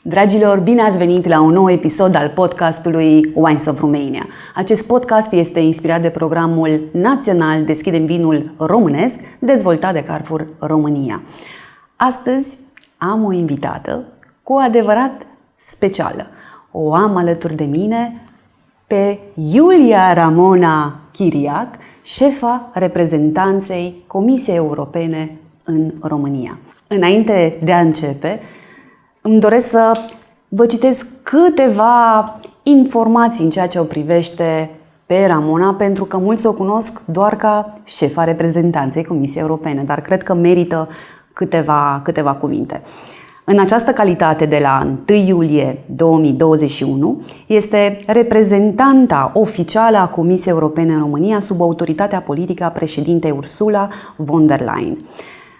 Dragilor, bine ați venit la un nou episod al podcastului Wines of Romania. Acest podcast este inspirat de programul național Deschidem Vinul Românesc, dezvoltat de Carrefour România. Astăzi am o invitată cu adevărat specială. O am alături de mine pe Iulia Ramona Chiriac, șefa reprezentanței Comisiei Europene în România. Înainte de a începe, îmi doresc să vă citesc câteva informații în ceea ce o privește pe Ramona, pentru că mulți o cunosc doar ca șefa reprezentanței Comisiei Europene, dar cred că merită câteva cuvinte. În această calitate, de la 1 iulie 2021, este reprezentanta oficială a Comisiei Europene în România sub autoritatea politică a președintei Ursula von der Leyen.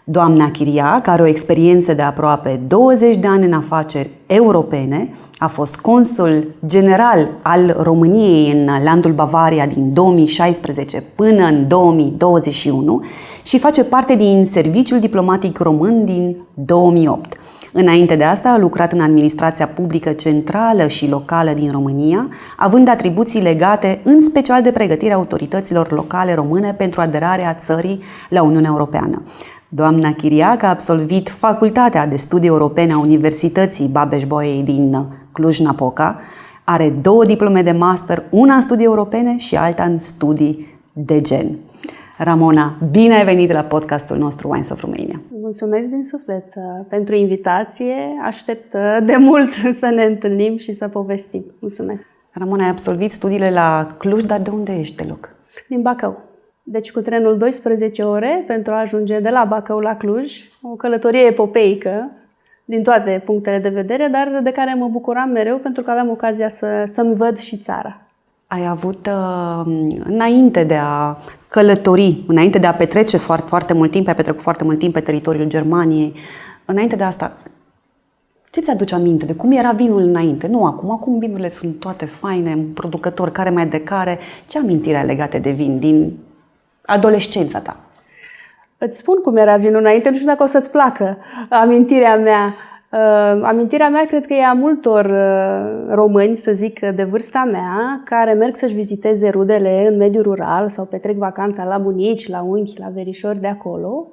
Doamna Chiriac are o experiență de aproape 20 de ani în afaceri europene, a fost consul general al României în landul Bavaria din 2016 până în 2021 și face parte din Serviciul Diplomatic Român din 2008. Înainte de asta a lucrat în administrația publică centrală și locală din România, având atribuții legate în special de pregătirea autorităților locale române pentru aderarea țării la Uniunea Europeană. Doamna Chiriac a absolvit Facultatea de Studii Europene a Universității Babeș-Bolyai din Cluj-Napoca, are 2 diplome de master, una în studii europene și alta în studii de gen. Ramona, bine ai venit la podcastul nostru Wines of Romania. Mulțumesc din suflet pentru invitație. Aștept de mult să ne întâlnim și să povestim. Mulțumesc. Ramona, ai absolvit studiile la Cluj, dar de unde ești deloc? Din Bacău. Deci cu trenul 12 ore pentru a ajunge de la Bacău la Cluj. O călătorie epopeică din toate punctele de vedere, dar de care mă bucuram mereu pentru că aveam ocazia să-mi văd și țara. Ai avut, înainte de a călători, înainte de a petrece foarte mult timp, ai petrecut foarte mult timp pe teritoriul Germaniei, înainte de asta, ce ți-aduce aminte de cum era vinul înainte? Nu acum vinurile sunt toate faine, producători care mai de care. Ce amintiri ai legate de vin din adolescența ta? Îți spun cum era vinul înainte, nu știu dacă o să-ți placă amintirea mea. Amintirea mea cred că e a multor români, să zic, de vârsta mea, care merg să-și viziteze rudele în mediul rural sau petrec vacanța la bunici, la unchi, la verișori de acolo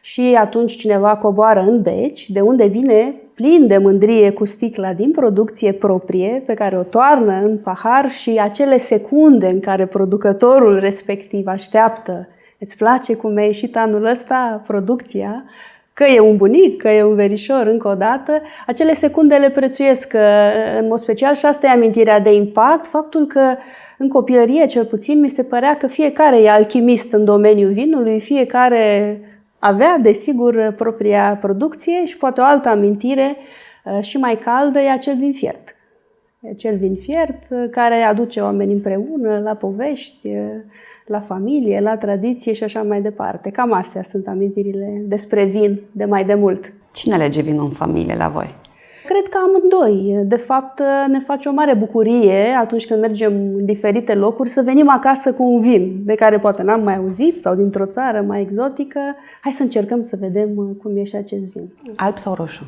și atunci cineva coboară în beci, de unde vine plin de mândrie cu sticla din producție proprie pe care o toarnă în pahar și acele secunde în care producătorul respectiv așteaptă: îți place cum a ieșit anul ăsta producția? Că e un bunic, că e un verișor, încă o dată, acele secunde le prețuiesc în mod special și asta e amintirea de impact, faptul că în copilărie, cel puțin, mi se părea că fiecare e alchimist în domeniul vinului, fiecare avea, desigur, propria producție și poate o altă amintire și mai caldă e acel vin fiert. Acel vin fiert care aduce oamenii împreună la povești, la familie, la tradiție și așa mai departe. Cam astea sunt amintirile despre vin de mai de mult. Cine alege vinul în familie la voi? Cred că amândoi. De fapt, ne face o mare bucurie atunci când mergem în diferite locuri să venim acasă cu un vin de care poate n-am mai auzit sau dintr-o țară mai exotică. Hai să încercăm să vedem cum e și acest vin. Alb sau roșu?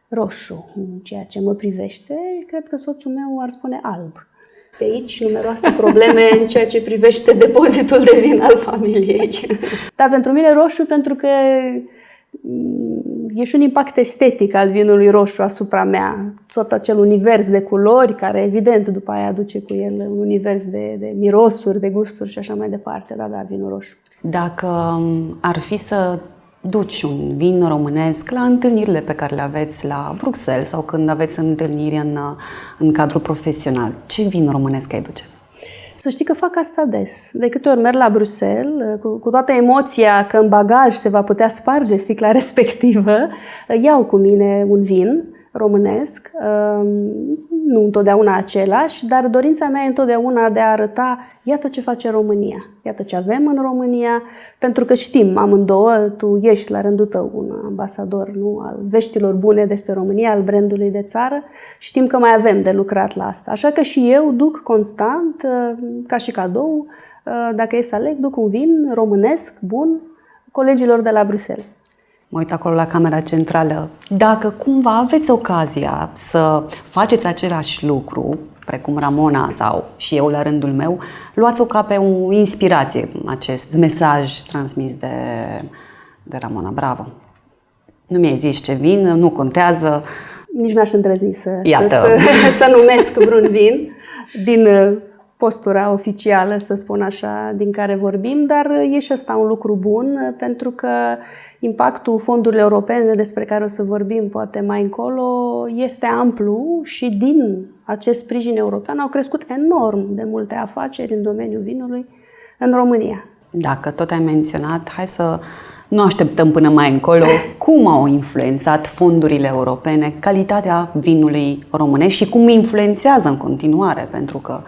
Roșu. În ceea ce mă privește, cred că soțul meu ar spune alb. Pe aici numeroase probleme în ceea ce privește depozitul de vin al familiei. Dar pentru mine roșu, pentru că e și un impact estetic al vinului roșu asupra mea. Tot acel univers de culori care, evident, după aia aduce cu el un univers de mirosuri, de gusturi și așa mai departe. Da, vinul roșu. Dacă ar fi să duci un vin românesc la întâlnirile pe care le aveți la Bruxelles sau când aveți întâlniri în cadrul profesional, ce vin românesc ai duce? Să știi că fac asta des. De câte ori merg la Bruxelles, cu toată emoția că în bagaj se va putea sparge sticla respectivă, iau cu mine un vin românesc, nu întotdeauna același, dar dorința mea e întotdeauna de a arăta: iată ce face România, iată ce avem în România, pentru că știm amândouă, tu ești la rândul tău un ambasador, nu, al veștilor bune despre România, al brandului de țară, știm că mai avem de lucrat la asta. Așa că și eu duc constant, ca și cadou, dacă e să aleg, duc un vin românesc, bun, colegilor de la Bruxelles. mă uit acolo la camera centrală, dacă cumva aveți ocazia să faceți același lucru, precum Ramona sau și eu la rândul meu, luați-o ca pe o inspirație, acest mesaj transmis de Ramona. Bravo! Nu mi-ai zis ce vin, nu contează. Nici n-aș îndrăzni să numesc vreun vin din postura oficială, să spun așa, din care vorbim, dar e și ăsta un lucru bun, pentru că impactul fondurilor europene despre care o să vorbim poate mai încolo este amplu și din acest sprijin european au crescut enorm de multe afaceri în domeniul vinului în România. Dacă tot ai menționat, hai să nu așteptăm până mai încolo. Cum au influențat fondurile europene calitatea vinului românesc și cum influențează în continuare, pentru că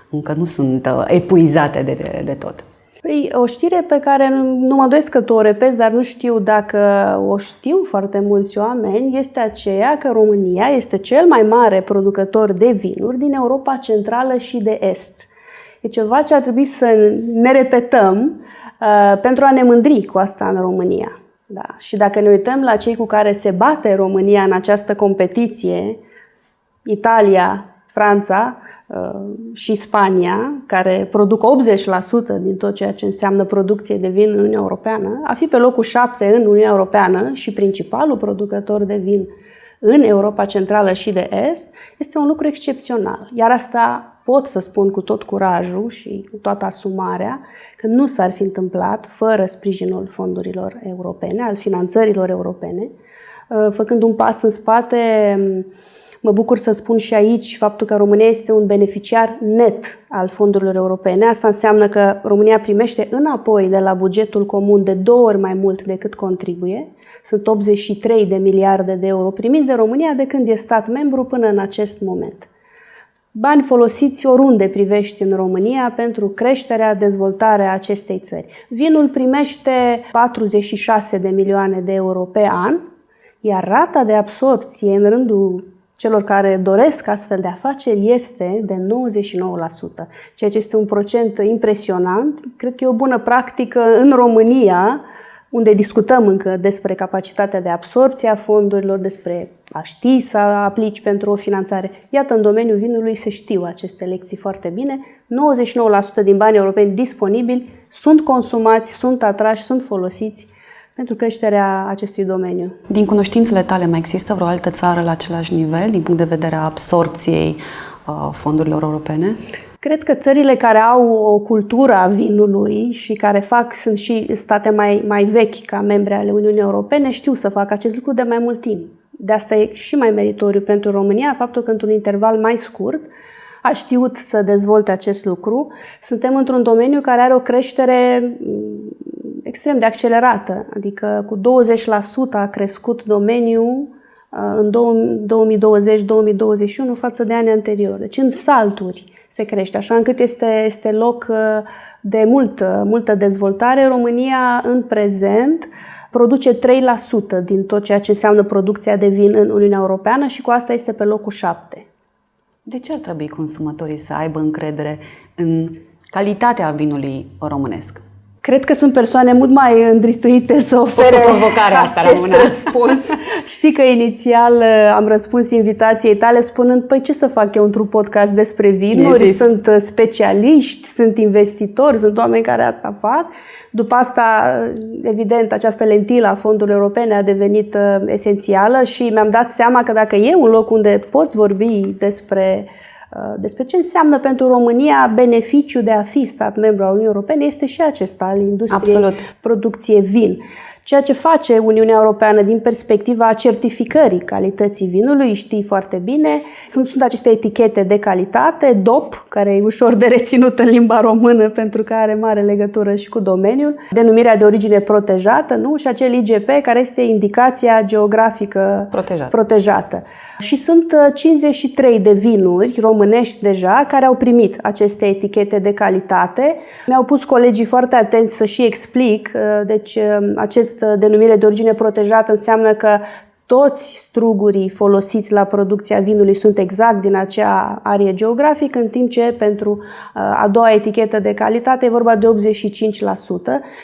încă nu sunt epuizate de tot? Păi, o știre pe care nu mă doiesc că o repet, dar nu știu dacă o știu foarte mulți oameni, este aceea că România este cel mai mare producător de vinuri din Europa Centrală și de Est. E ceva ce ar trebui să ne repetăm pentru a ne mândri cu asta în România. Da. Și dacă ne uităm la cei cu care se bate România în această competiție, Italia, Franța și Spania, care produc 80% din tot ceea ce înseamnă producție de vin în Uniunea Europeană, a fi pe locul 7 în Uniunea Europeană și principalul producător de vin în Europa Centrală și de Est, este un lucru excepțional. Iar asta pot să spun cu tot curajul și cu toată asumarea că nu s-ar fi întâmplat fără sprijinul fondurilor europene, al finanțărilor europene. Făcând un pas în spate, mă bucur să spun și aici faptul că România este un beneficiar net al fondurilor europene. Asta înseamnă că România primește înapoi de la bugetul comun de 2 ori mai mult decât contribuie. Sunt 83 de miliarde de euro primiți de România de când e stat membru până în acest moment. Bani folosiți oriunde privești în România pentru creșterea, dezvoltarea acestei țări. Vinul primește 46 de milioane de euro pe an, iar rata de absorpție în rândul celor care doresc astfel de afaceri este de 99%, ceea ce este un procent impresionant. Cred că e o bună practică în România, unde discutăm încă despre capacitatea de absorpție a fondurilor, despre a ști să aplici pentru o finanțare. Iată, în domeniul vinului se știu aceste lecții foarte bine. 99% din banii europeni disponibili sunt consumați, sunt atrași, sunt folosiți pentru creșterea acestui domeniu. Din cunoștințele tale, mai există vreo altă țară la același nivel, din punct de vedere a absorpției fondurilor europene? Cred că țările care au o cultură a vinului și care sunt și state mai vechi ca membre ale Uniunii Europene, știu să facă acest lucru de mai mult timp. De asta e și mai meritoriu pentru România faptul că într-un interval mai scurt a știut să dezvolte acest lucru. Suntem într-un domeniu care are o creștere extrem de accelerată, adică cu 20% a crescut domeniul în 2020-2021 față de anii anteriori. Deci în salturi se crește, așa încât este loc de multă dezvoltare. România în prezent produce 3% din tot ceea ce înseamnă producția de vin în Uniunea Europeană și cu asta este pe locul 7. De ce ar trebui consumatorii să aibă încredere în calitatea vinului românesc? Cred că sunt persoane mult mai îndrituite să ofere acest răspuns. Știi că inițial am răspuns invitației tale spunând, păi ce să fac eu într-un podcast despre vinuri? Sunt specialiști, sunt investitori, sunt oameni care asta fac. După asta, evident, această lentilă a fondurilor europene a devenit esențială și mi-am dat seama că dacă e un loc unde poți vorbi despre ce înseamnă pentru România beneficiul de a fi stat membru al Uniunii Europene, este și acesta al industriei producție vin. Ceea ce face Uniunea Europeană din perspectiva certificării calității vinului, știi foarte bine, sunt aceste etichete de calitate, DOP, care e ușor de reținut în limba română pentru că are mare legătură și cu domeniul, denumirea de origine protejată, nu? Și acel IGP, care este indicația geografică protejată. Și sunt 53 de vinuri românești deja care au primit aceste etichete de calitate. Mi-au pus colegii foarte atenți să și explic. Deci acest denumire de origine protejată înseamnă că toți strugurii folosiți la producția vinului sunt exact din acea arie geografică, în timp ce pentru a doua etichetă de calitate e vorba de 85%.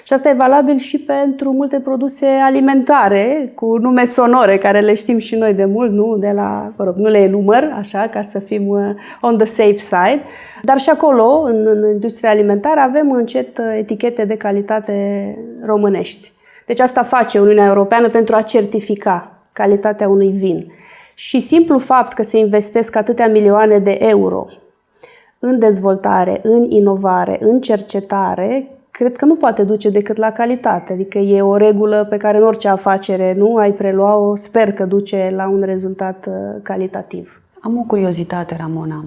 Și asta e valabil și pentru multe produse alimentare cu nume sonore, care le știm și noi de mult, nu? Nu le enumăr, așa, ca să fim on the safe side. Dar și acolo, în industria alimentară, avem încet etichete de calitate românești. Deci asta face Uniunea Europeană pentru a certifica calitatea unui vin. Și simplu fapt că se investesc atâtea milioane de euro în dezvoltare, în inovare, în cercetare, cred că nu poate duce decât la calitate. Adică e o regulă pe care în orice afacere nu ai prelua-o, sper că duce la un rezultat calitativ. Am o curiozitate, Ramona.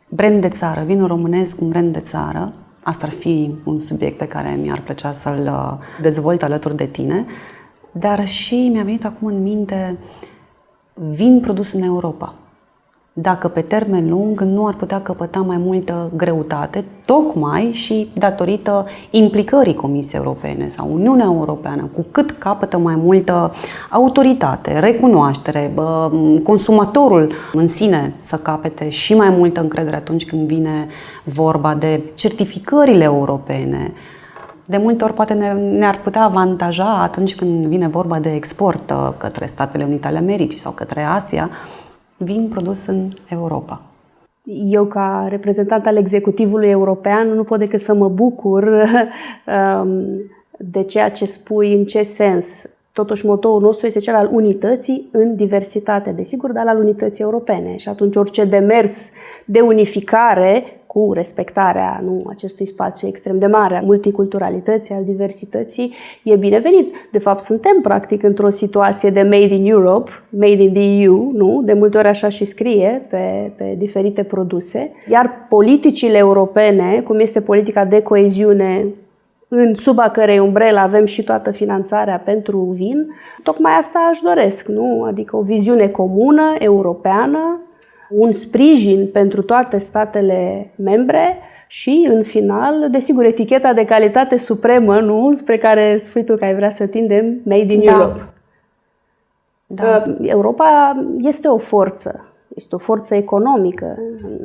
Brand de țară, vinul românesc, un brand de țară, asta ar fi un subiect pe care mi-ar plăcea să-l dezvolt alături de tine, dar și mi-a venit acum în minte vin produs în Europa. Dacă pe termen lung nu ar putea căpăta mai multă greutate, tocmai și datorită implicării Comisiei Europene sau Uniunea Europeană, cu cât capătă mai multă autoritate, recunoaștere, consumatorul în sine să capete și mai multă încredere atunci când vine vorba de certificările europene. De multe ori poate ne-ar putea avantaja atunci când vine vorba de export către Statele Unite ale Americii sau către Asia, vin produs în Europa. Eu, ca reprezentant al executivului european, nu pot decât să mă bucur de ceea ce spui, în ce sens. Totuși, motoul nostru este cel al unității în diversitate, desigur, dar al unității europene. Și atunci orice demers de unificare, cu respectarea acestui spațiu extrem de mare, al multiculturalității, al diversității, e binevenit. De fapt, suntem practic într-o situație de Made in Europe, Made in the EU, nu? De multe ori așa și scrie pe diferite produse. Iar politicile europene, cum este politica de coeziune, sub a cărei umbrelă avem și toată finanțarea pentru vin, tocmai asta își doresc, nu? Adică o viziune comună, europeană, un sprijin pentru toate statele membre și, în final, desigur, eticheta de calitate supremă, nu? Spre care spui tu că ai vrea să tindem, Made in Europe. Da. Europa este o forță. Este o forță economică.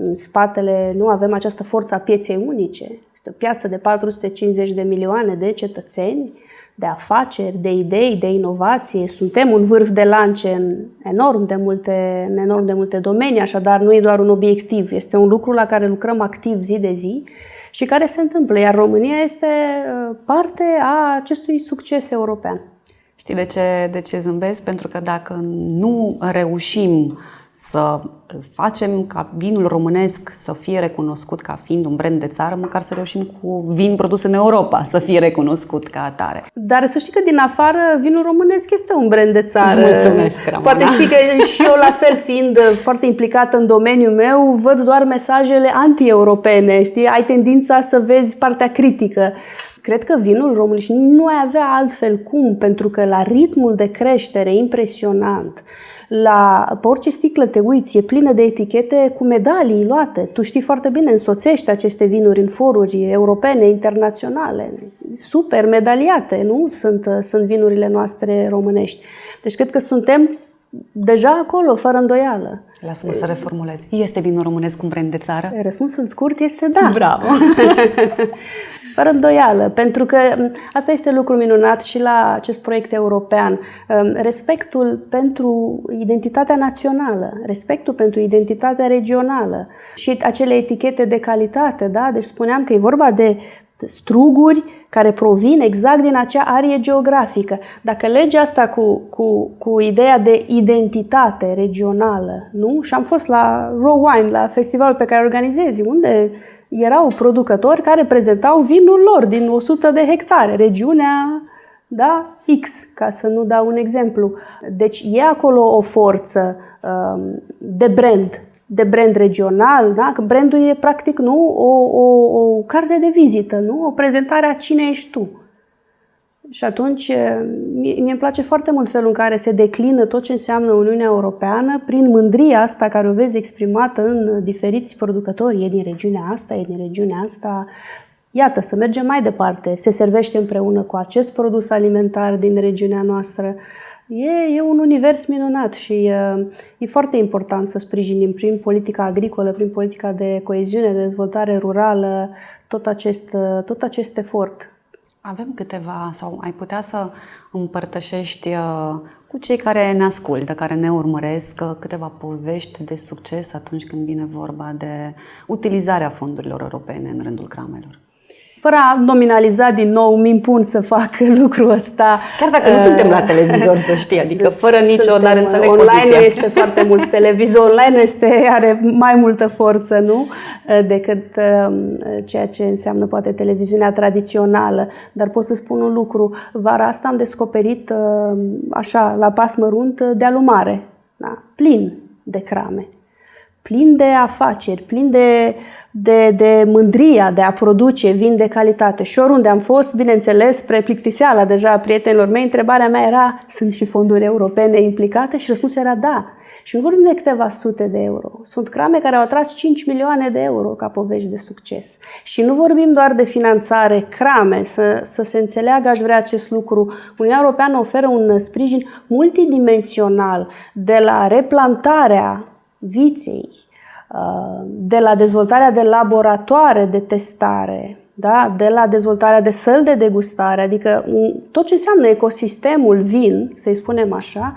În spatele nu avem această forță a pieței unice. Este o piață de 450 de milioane de cetățeni, de afaceri, de idei, de inovație. Suntem un vârf de lance în enorm de multe domenii, așadar nu e doar un obiectiv, este un lucru la care lucrăm activ zi de zi și care se întâmplă, iar România este parte a acestui succes european. Știi de ce zâmbesc? Pentru că dacă nu reușim să facem ca vinul românesc să fie recunoscut ca fiind un brand de țară, măcar să reușim cu vin produs în Europa să fie recunoscut ca atare. Dar să știi că din afară vinul românesc este un brand de țară. Mulțumesc, Ramona. Poate știi că și eu, la fel, fiind foarte implicată în domeniul meu, văd doar mesajele anti-europene, știi? Ai tendința să vezi partea critică. Cred că vinul românesc nu ai avea altfel cum, pentru că la ritmul de creștere impresionant, pe orice sticlă te uiți, e plină de etichete cu medalii luate. Tu știi foarte bine, însoțești aceste vinuri în foruri europene, internaționale. Super medaliate, nu? Sunt vinurile noastre românești. Deci cred că suntem deja acolo, fără îndoială. Lasă-mă să reformulez. Este vinul românesc un brand de țară? Răspunsul scurt este da. Bravo! Fără îndoială, pentru că asta este lucru minunat și la acest proiect european. Respectul pentru identitatea națională, respectul pentru identitatea regională și acele etichete de calitate, da? Deci spuneam că e vorba de struguri care provin exact din acea arie geografică. Dacă legi asta cu ideea de identitate regională, nu? Și am fost la Raw Wine, la festivalul pe care organizezi, unde erau producători care prezentau vinul lor din 100 de hectare, regiunea, da, X, ca să nu dau un exemplu. Deci e acolo o forță de brand regional, da? Că brandul e practic o carte de vizită, nu? O prezentare a cine ești tu. Și atunci mie îmi place foarte mult felul în care se declină tot ce înseamnă Uniunea Europeană prin mândria asta care o vezi exprimată în diferiți producători. E din regiunea asta, e din regiunea asta. Iată, să mergem mai departe. Se servește împreună cu acest produs alimentar din regiunea noastră. E un univers minunat și e foarte important să sprijinim prin politica agricolă, prin politica de coeziune, de dezvoltare rurală, tot acest efort. Avem câteva, sau ai putea să împărtășești cu cei care ne ascultă, care ne urmăresc, câteva povești de succes atunci când vine vorba de utilizarea fondurilor europene în rândul cramelor? Fără a nominaliza din nou, îmi impun să fac lucrul ăsta. Chiar dacă nu suntem la televizor, să știi, adică fără nicio, dar înțeleg online poziția. Online este foarte mult televizor, online are mai multă forță, nu? Decât ceea ce înseamnă poate televiziunea tradițională. Dar pot să spun un lucru, vara asta am descoperit așa, la pas mărunt, dealul mare, da? Plin de crame, plin de afaceri, plin de mândria de a produce vin de calitate. Și oriunde am fost, bineînțeles, spre plictiseala deja a prietenilor mei, întrebarea mea era, sunt și fonduri europene implicate? Și răspunsul era da. Și nu vorbim de câteva sute de euro. Sunt crame care au atras 5 milioane de euro ca povești de succes. Și nu vorbim doar de finanțare crame, să se înțeleagă, aș vrea acest lucru. Uniunea Europeană oferă un sprijin multidimensional de la replantarea viței, de la dezvoltarea de laboratoare de testare, da? De la dezvoltarea de săli de degustare, adică tot ce înseamnă ecosistemul vin, să-i spunem așa,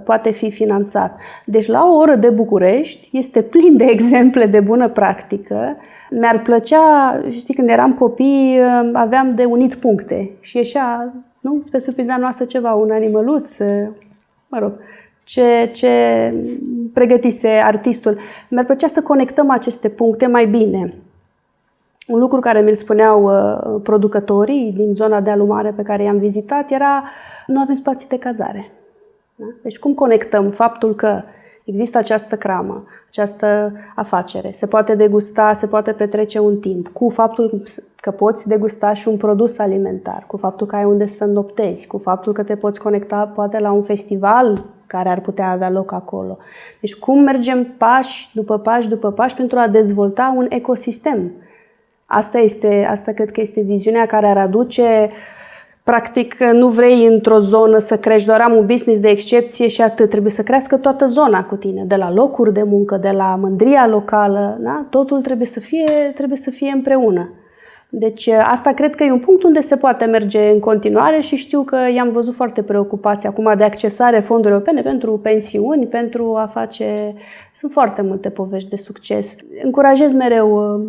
poate fi finanțat. Deci la o oră de București este plin de exemple de bună practică. Mi-ar plăcea, știi, când eram copii aveam de unit puncte și ieșea, nu, spre surpriza noastră ceva, un animăluț, mă rog, ce pregătise artistul. Mi-ar plăcea să conectăm aceste puncte mai bine. Un lucru care mi-l spuneau producătorii din zona dealul mare pe care i-am vizitat era nu avem spații de cazare. Da? Deci cum conectăm faptul că există această cramă, această afacere, se poate degusta, se poate petrece un timp, cu faptul că poți degusta și un produs alimentar, cu faptul că ai unde să înnoptezi, cu faptul că te poți conecta poate la un festival care ar putea avea loc acolo. Deci cum mergem pași după pași pentru a dezvolta un ecosistem. Asta cred că este viziunea care ar aduce, practic nu vrei într-o zonă să crești, doar am un business de excepție și atât. Trebuie să crească toată zona cu tine, de la locuri de muncă, de la mândria locală, da? Totul trebuie să fie împreună. Deci asta cred că e un punct unde se poate merge în continuare și știu că i-am văzut foarte preocupați acum de accesare fonduri europene pentru pensiuni, pentru a face... Sunt foarte multe povești de succes. Încurajez mereu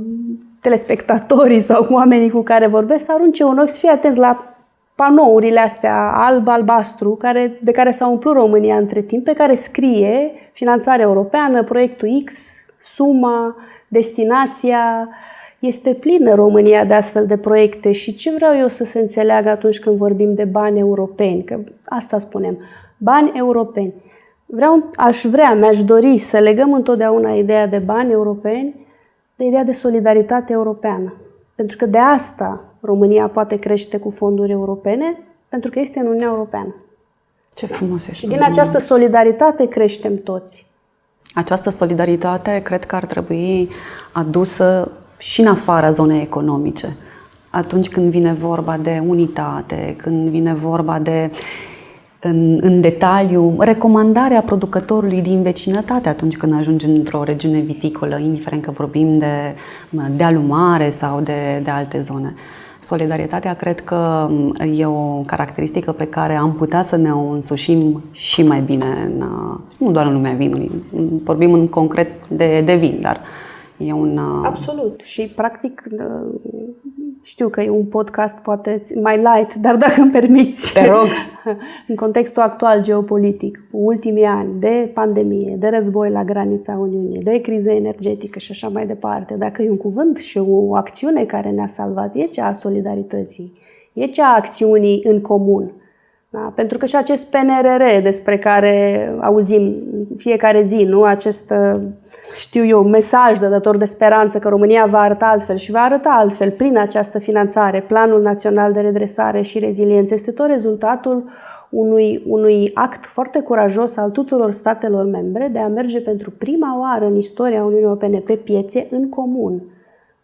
telespectatorii sau oamenii cu care vorbesc să arunce un ochi, să fie atenți la panourile astea alb-albastru de care s-a umplut România între timp, pe care scrie finanțare europeană, proiectul X, suma, destinația. Este plină România de astfel de proiecte și ce vreau eu să se înțeleagă atunci când vorbim de bani europeni, că asta spunem, bani europeni. Mi-aș dori să legăm întotdeauna ideea de bani europeni de ideea de solidaritate europeană. Pentru că de asta România poate crește cu fonduri europene, pentru că este în Uniunea Europeană. Ce frumos este. Și din această solidaritate creștem toți. Această solidaritate cred că ar trebui adusă și în afara zonei economice. Atunci când vine vorba de unitate, când vine vorba de, în detaliu, recomandarea producătorului din vecinătate atunci când ajungi într-o regiune viticolă, indiferent că vorbim de dealul mare sau de alte zone. Solidaritatea cred că e o caracteristică pe care am putea să ne o însușim și mai bine, nu doar în lumea vinului. Vorbim în concret de vin, dar e un... Absolut. Și practic știu că e un podcast poate mai light, dar dacă îmi permiți. Te rog. În contextul actual geopolitic, ultimii ani de pandemie, de război la granița Uniunii, de criză energetică și așa mai departe, dacă e un cuvânt și o acțiune care ne-a salvat, e cea a solidarității, e cea a acțiunii în comun. Da? Pentru că și acest PNRR despre care auzim fiecare zi, nu? Acest, mesaj dătător de speranță că România va arăta altfel și va arăta altfel prin această finanțare, Planul Național de Redresare și Reziliență, este tot rezultatul unui act foarte curajos al tuturor statelor membre de a merge pentru prima oară în istoria Uniunii Europene pe piețe în comun.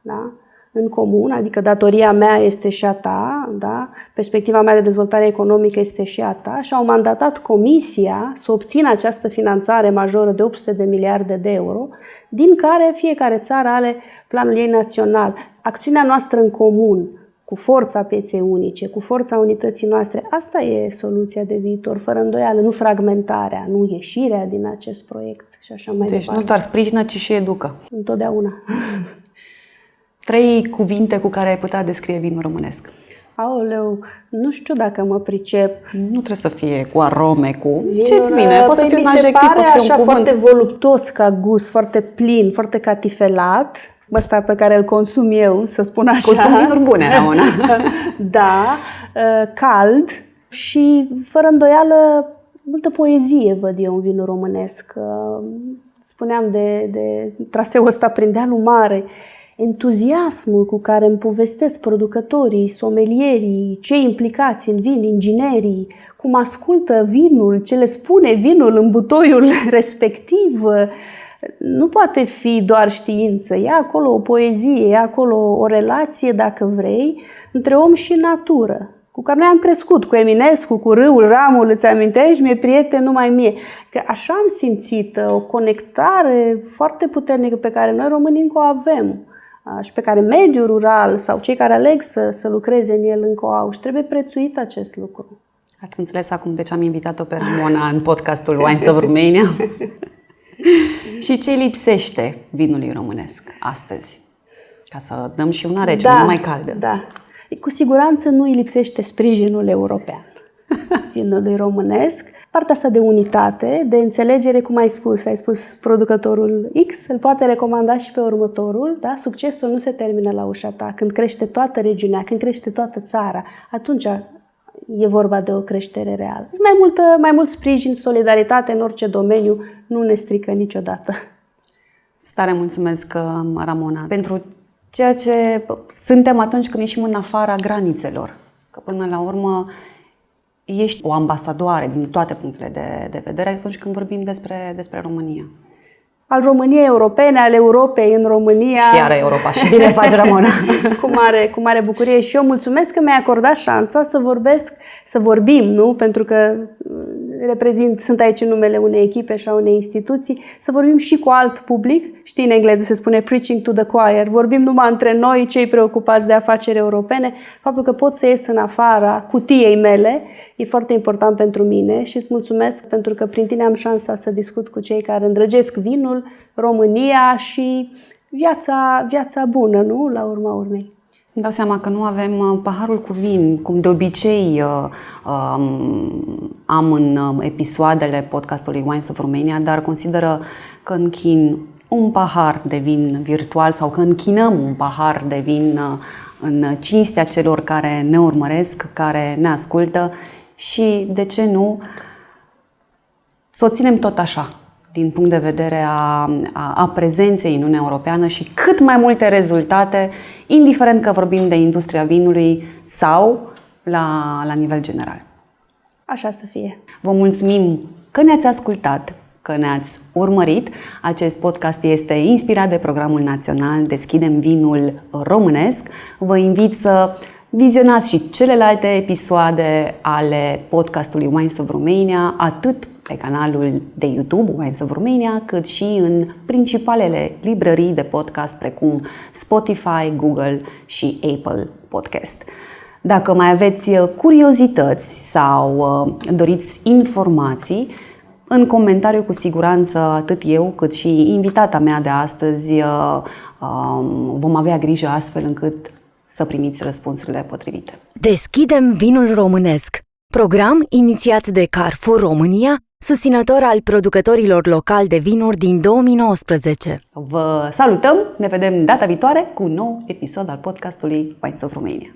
Da? în comun, adică datoria mea este și a ta, da? Perspectiva mea de dezvoltare economică este și a ta, și au mandatat Comisia să obțină această finanțare majoră de 800 de miliarde de euro, din care fiecare țară are planul ei național. Acțiunea noastră în comun, cu forța pieței unice, cu forța unității noastre, asta e soluția de viitor, fără îndoială, nu fragmentarea, nu ieșirea din acest proiect și așa mai departe. Deci nu doar sprijină, ci și educă. Întotdeauna. 3 cuvinte cu care ai putea descrie vinul românesc. Aoleu, nu știu dacă mă pricep. Nu trebuie să fie cu arome, cu ce-ți vine. Poate să fie un mi se adjectiv, pare poate să fie așa un cuvânt. foarte voluptos ca gust, foarte plin, foarte catifelat. Ăsta pe care îl consum eu, să spun așa. Consum vinuri bune, Ramona. Da, cald și fără îndoială multă poezie văd eu în vinul românesc. Spuneam de traseul ăsta prin dealul mare. Entuziasmul cu care îmi povestesc producătorii, somelierii, cei implicați în vin, inginerii, cum ascultă vinul, ce le spune vinul în butoiul respectiv, nu poate fi doar știință. E acolo o poezie, e acolo o relație, dacă vrei, între om și natură, cu care noi am crescut, cu Eminescu, cu râul, ramul, îți amintești? Mi-e prieten numai mie. Că așa am simțit o conectare foarte puternică pe care noi românii încă o avem și pe care mediul rural sau cei care aleg să lucreze în el încă o au și trebuie prețuit acest lucru. Ați înțeles acum de ce am invitat-o pe Ramona în podcastul Wines of Romania? Și ce lipsește vinului românesc astăzi? Ca să dăm și una rece, una mai caldă. Da. Cu siguranță nu îi lipsește sprijinul european vinului românesc. Partea asta de unitate, de înțelegere, cum ai spus producătorul X, îl poate recomanda și pe următorul. Da? Succesul nu se termină la ușa ta. Când crește toată regiunea, când crește toată țara, atunci e vorba de o creștere reală. Mai mult sprijin, solidaritate în orice domeniu nu ne strică niciodată. Tare mulțumesc, Ramona, pentru ceea ce suntem atunci când ieșim în afara granițelor. Că până la urmă ești o ambasadoare din toate punctele de vedere atunci când vorbim despre România. Al României europene, al Europei în România. Și are Europa. Și bine faci, Ramona. Cu mare bucurie. Și eu mulțumesc că mi-ai acordat șansa să vorbim, nu? Pentru că sunt aici în numele unei echipe și a unei instituții, să vorbim și cu alt public. Știi, în engleză se spune preaching to the choir. Vorbim numai între noi, cei preocupați de afaceri europene. Faptul că pot să ies în afara cutiei mele e foarte important pentru mine și îți mulțumesc pentru că prin tine am șansa să discut cu cei care îndrăgesc vinul, România și viața bună, nu? La urma urmei. Îmi dau seama că nu avem paharul cu vin, cum de obicei am în episoadele podcastului Wines of Romania, dar consideră că închin un pahar de vin virtual sau că închinăm un pahar de vin în cinstea celor care ne urmăresc, care ne ascultă și, de ce nu, să o ținem tot așa, din punct de vedere a prezenței în Uniunea Europeană și cât mai multe rezultate, indiferent că vorbim de industria vinului sau la nivel general. Așa să fie. Vă mulțumim că ne-ați ascultat, că ne-ați urmărit. Acest podcast este inspirat de Programul Național Deschidem Vinul Românesc. Vă invit să vizionați și celelalte episoade ale podcastului Wines of Romania, atât pe canalul de YouTube Wines of Romania, cât și în principalele librării de podcast precum Spotify, Google și Apple Podcast. Dacă mai aveți curiozități sau doriți informații, în comentariu cu siguranță atât eu cât și invitata mea de astăzi vom avea grijă astfel încât să primiți răspunsurile potrivite. Deschidem vinul românesc, program inițiat de Carrefour România, susținător al producătorilor locali de vinuri din 2019. Vă salutăm, ne vedem data viitoare cu un nou episod al podcastului Wines of Romania.